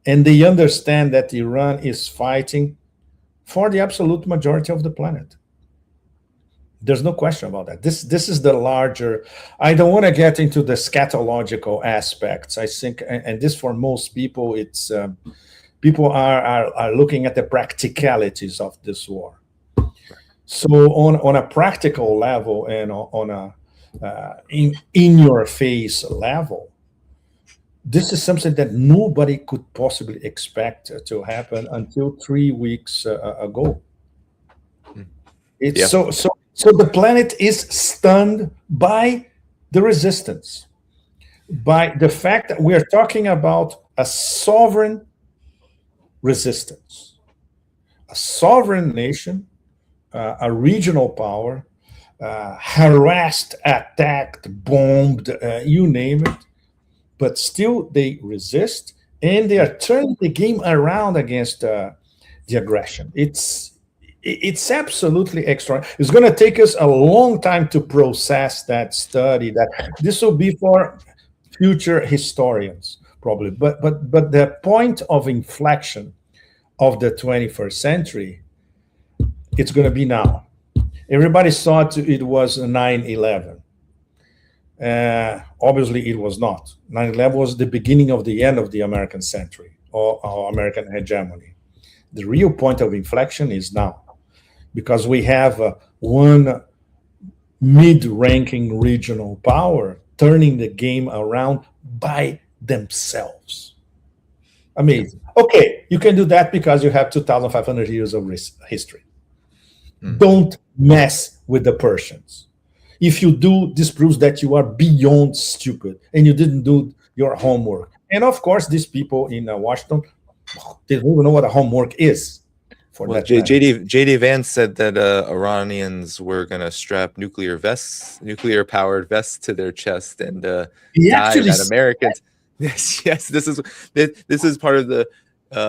And they understand that Iran is fighting for the absolute majority of the planet. There's no question about that. This is the larger. I don't want to get into the scatological aspects. I think, and this for most people, it's people are looking at the practicalities of this war. So on a practical level and on a in your face level, this is something that nobody could possibly expect to happen until 3 weeks ago. It's Yeah. so the planet is stunned by the resistance, by the fact that we are talking about a sovereign resistance, a sovereign nation, a regional power, harassed, attacked, bombed, you name it, but still they resist, and they are turning the game around against the aggression. It's absolutely extraordinary. It's going to take us a long time to process that study. That this will be for future historians probably. But the point of inflection of the 21st century, it's going to be now. Everybody thought it was 9/11. Obviously, it was not. 9/11 was the beginning of the end of the American century or American hegemony. The real point of inflection is now because we have one mid-ranking regional power turning the game around by themselves. Yep. Amazing. Okay, you can do that because you have 2,500 years of history. Mm. Don't mess with the Persians. If you do, this proves that you are beyond stupid and you didn't do your homework. And of course, these people in Washington, they don't even know what a homework is, for Well, that matter. JD Vance said that Iranians were gonna strap nuclear powered vests to their chest and He die actually that said, Americans. Yes, yes, this is part of the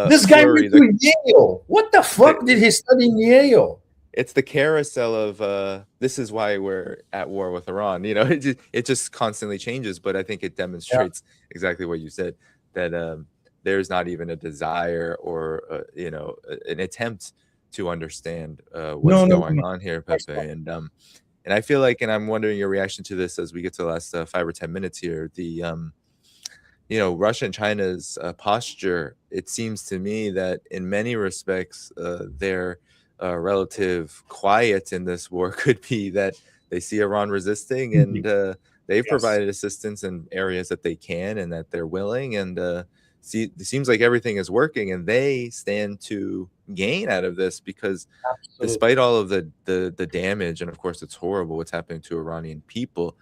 this guy flurry. went to Yale. What the fuck did The he study in Yale? it's the carousel of this is why we're at war with Iran. It just constantly changes, but I think it Yeah. demonstrates exactly what you said, that there's not even a desire or an attempt to understand what's No, no, going no. on here, Of course Pepe. not. And I feel like, and I'm wondering your reaction to this as we get to the last 5 or 10 minutes here. Russia and China's posture, it seems to me that in many respects, their relative quiet in this war could be that they see Iran resisting, and they've Yes. provided assistance in areas that they can and that they're willing. And it seems like everything is working, and they stand to gain out of this because Absolutely. despite all of the damage, and of course it's horrible what's happening to Iranian people,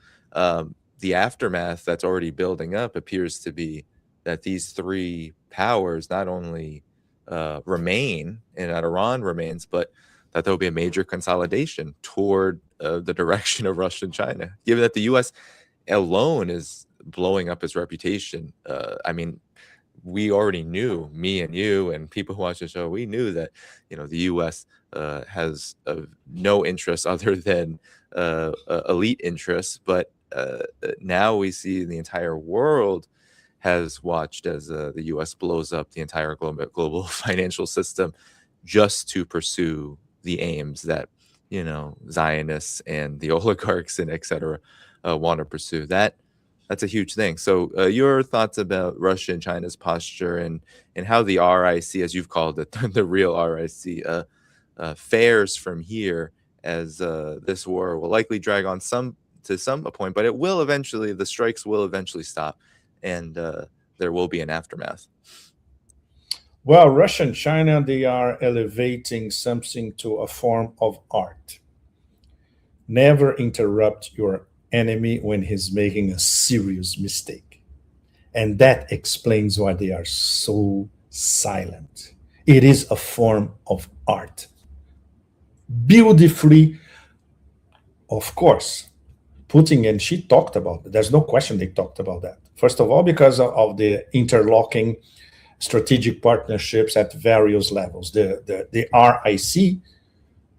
the aftermath that's already building up appears to be that these three powers not only remain and that Iran remains, but that there will be a major consolidation toward the direction of Russia and China. Given that the U.S. alone is blowing up its reputation, I mean, we already knew, me and you and people who watch the show, we knew that the U.S. Has no interest other than elite interests, but now we see the entire world has watched as the U.S. blows up the entire global financial system just to pursue the aims that Zionists and the oligarchs and etc. Want to pursue. That's a huge thing. So your thoughts about Russia and China's posture and how the RIC, as you've called it, the real RIC, fares from here, as this war will likely drag on to some point, but the strikes will eventually stop, and there will be an aftermath. Well, Russia and China, they are elevating something to a form of art. Never interrupt your enemy when he's making a serious mistake. And that explains why they are so silent. It is a form of art. Beautifully, of course, Putin and she talked about it. There's no question they talked about that. First of all, because of the interlocking strategic partnerships at various levels. The RIC,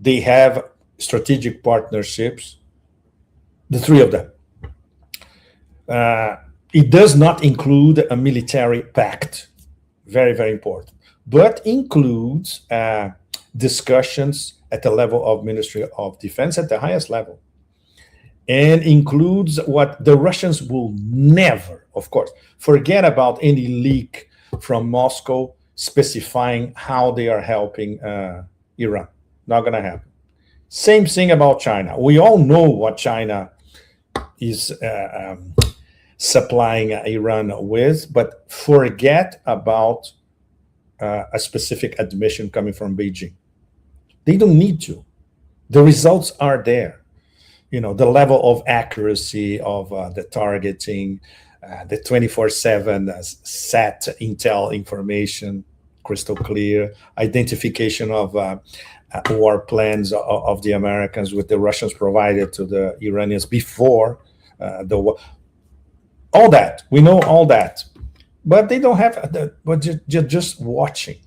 they have strategic partnerships, the three of them. It does not include a military pact, very, very important, but includes discussions at the level of Ministry of Defense at the highest level, and includes what the Russians will never, of course, forget about any leak from Moscow specifying how they are helping Iran. Not going to happen. Same thing about China. We all know what China is supplying Iran with, but forget about a specific admission coming from Beijing. They don't need to. The results are there. The level of accuracy of the targeting, the 24/7 SAT intel information, crystal clear, identification of war plans of the Americans with the Russians provided to the Iranians before the war. All that. We know all that. But they don't have, but just watching.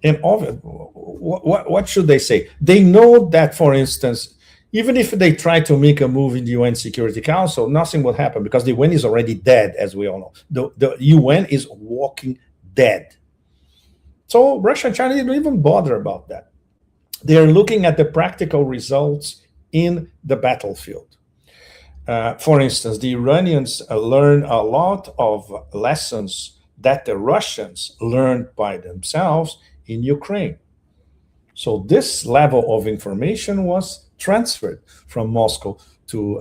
And what should they say? They know that, for instance, even if they try to make a move in the UN Security Council, nothing will happen because the UN is already dead, as we all know. The UN is walking dead. So Russia and China don't even bother about that. They're looking at the practical results in the battlefield. For instance, the Iranians learn a lot of lessons that the Russians learned by themselves in Ukraine. So this level of information was transferred from Moscow to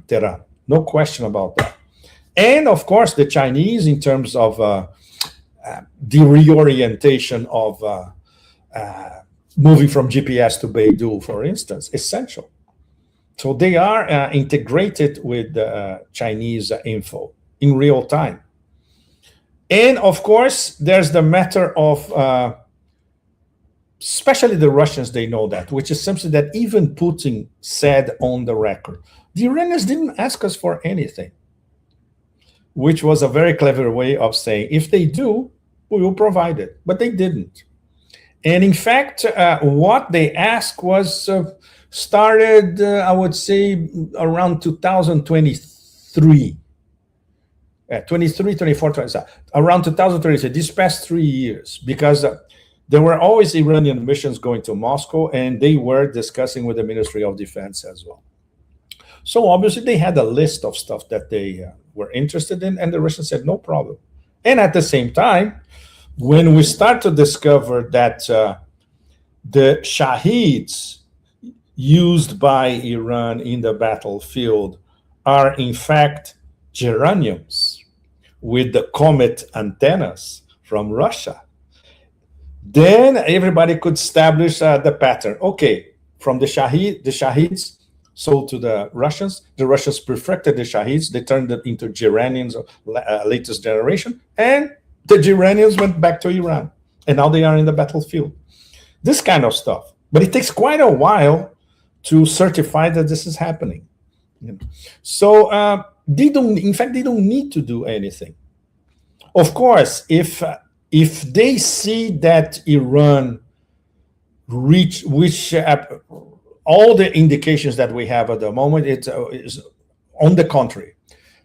Tehran. No question about that. And of course, the Chinese, in terms of the reorientation of moving from GPS to Beidou, for instance, essential. So they are integrated with Chinese info in real time. And of course, there's the matter of, especially the Russians, they know that, which is something that even Putin said on the record. The Iranians didn't ask us for anything, which was a very clever way of saying, if they do, we will provide it. But they didn't. And in fact, what they asked was started, I would say, around 2023. 23, 24, 27, around 2023, these past 3 years, because there were always Iranian missions going to Moscow, and they were discussing with the Ministry of Defense as well. So obviously they had a list of stuff that they were interested in, and the Russians said, no problem. And at the same time, when we start to discover that the Shaheeds used by Iran in the battlefield are in fact geraniums with the Comet antennas from Russia, then everybody could establish the pattern. Okay, from the Shaheeds sold to the Russians perfected the Shaheeds, they turned it into geraniums of latest generation, and the geraniums went back to Iran, and now they are in the battlefield. This kind of stuff. But it takes quite a while to certify that this is happening. So they don't need to do anything. Of course, if they see that Iran which all the indications that we have at the moment, it's is on the contrary,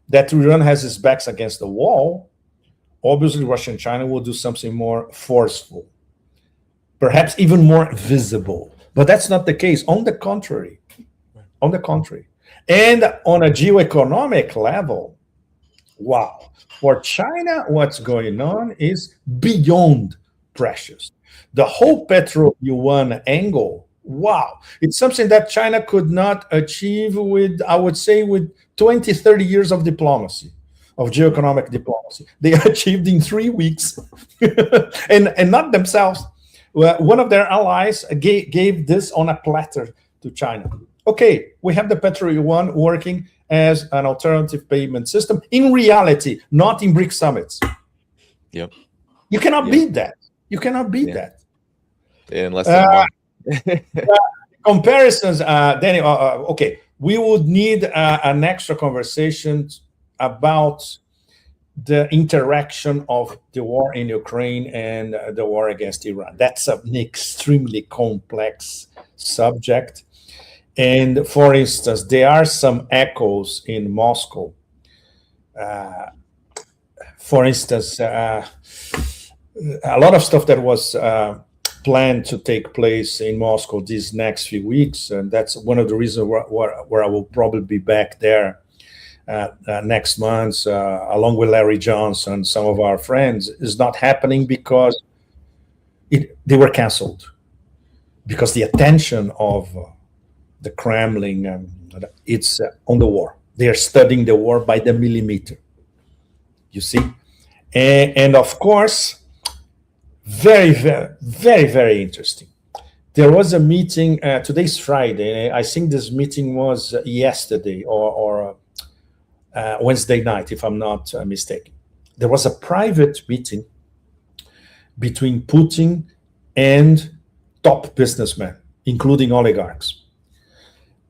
that Iran has its backs against the wall, obviously Russia and China will do something more forceful, perhaps even more visible. But that's not the case. On the contrary. And on a geoeconomic level, wow, for China, what's going on is beyond precious. The whole petro-yuan angle, wow, it's something that China could not achieve with, I would say, with 20, 30 years of diplomacy, of geoeconomic diplomacy. They achieved in 3 weeks, and not themselves. Well, one of their allies gave this on a platter to China. Okay, we have the petro-yuan working as an alternative payment system in reality, not in BRICS summits. Yep. You cannot beat that. You cannot beat that. In less than one. Comparisons, Danny, okay, we would need an extra conversation about the interaction of the war in Ukraine and the war against Iran. That's an extremely complex subject. And for instance, there are some echoes in Moscow. For instance, a lot of stuff that was planned to take place in Moscow these next few weeks, and that's one of the reasons where I will probably be back there next month, along with Larry Johnson and some of our friends, is not happening because they were canceled, because the attention of the Kremlin, it's on the war. They are studying the war by the millimeter, you see? And of course, very, very, very, very interesting. There was a meeting, today's Friday, I think this meeting was yesterday or Wednesday night, if I'm not mistaken. There was a private meeting between Putin and top businessmen, including oligarchs.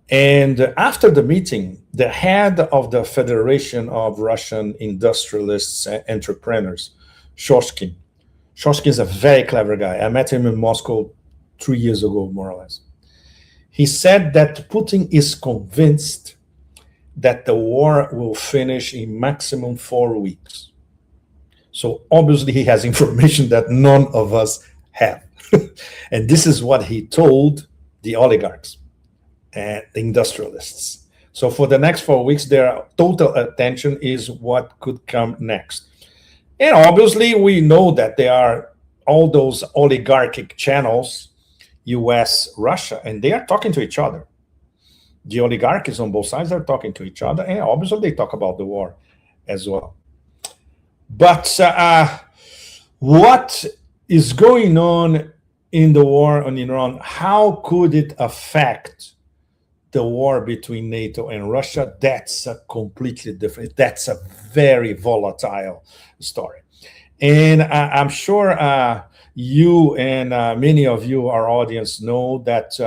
And after the meeting, the head of the Federation of Russian Industrialists and Entrepreneurs, Shoshkin is a very clever guy. I met him in Moscow 3 years ago, more or less. He said that Putin is convinced that the war will finish in maximum 4 weeks. So obviously he has information that none of us have. And this is what he told the oligarchs and the industrialists. So for the next 4 weeks, their total attention is what could come next. And obviously, we know that there are all those oligarchic channels, US, Russia, and they are talking to each other. The oligarchies on both sides are talking to each other, and obviously they talk about the war as well. But what is going on in the war on Iran? How could it affect the war between NATO and Russia? That's a completely different. That's a very volatile story, and I'm sure you and many of you, our audience, know that.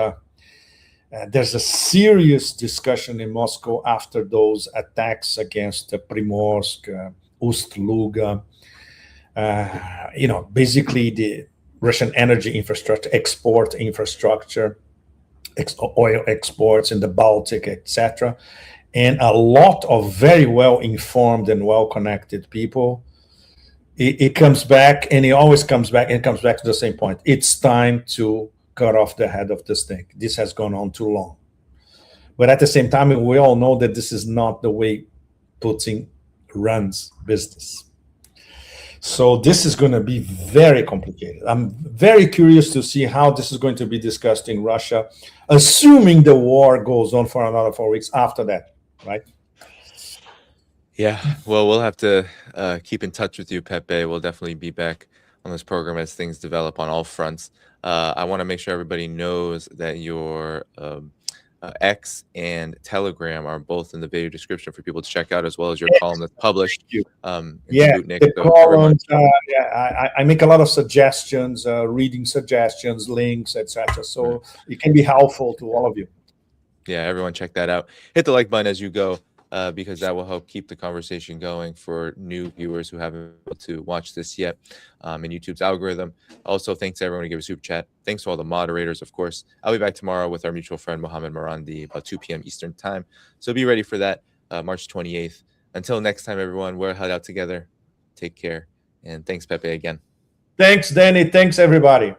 There's a serious discussion in Moscow after those attacks against Primorsk, Ust-Luga, basically the Russian energy infrastructure, export infrastructure, oil exports in the Baltic, etc. And a lot of very well-informed and well-connected people. It comes back, and it always comes back, and it comes back to the same point. It's time to cut off the head of the snake. This has gone on too long. But at the same time, we all know that this is not the way Putin runs business. So this is going to be very complicated. I'm very curious to see how this is going to be discussed in Russia, assuming the war goes on for another 4 weeks after that, right? Yeah, well, we'll have to keep in touch with you, Pepe. We'll definitely be back on this program as things develop on all fronts. I want to make sure everybody knows that your X and Telegram are both in the video description for people to check out, as well as your column that's published. In Sputnik. The columns. I make a lot of suggestions, reading suggestions, links, etc. So it can be helpful to all of you. Yeah, everyone check that out. Hit the like button as you go. Because that will help keep the conversation going for new viewers who haven't been able to watch this yet in YouTube's algorithm. Also, thanks to everyone who gave a super chat. Thanks to all the moderators, of course. I'll be back tomorrow with our mutual friend, Mohammed Marandi, about 2 p.m. Eastern time. So be ready for that, March 28th. Until next time, everyone, we're held out together. Take care. And thanks, Pepe, again. Thanks, Danny. Thanks, everybody.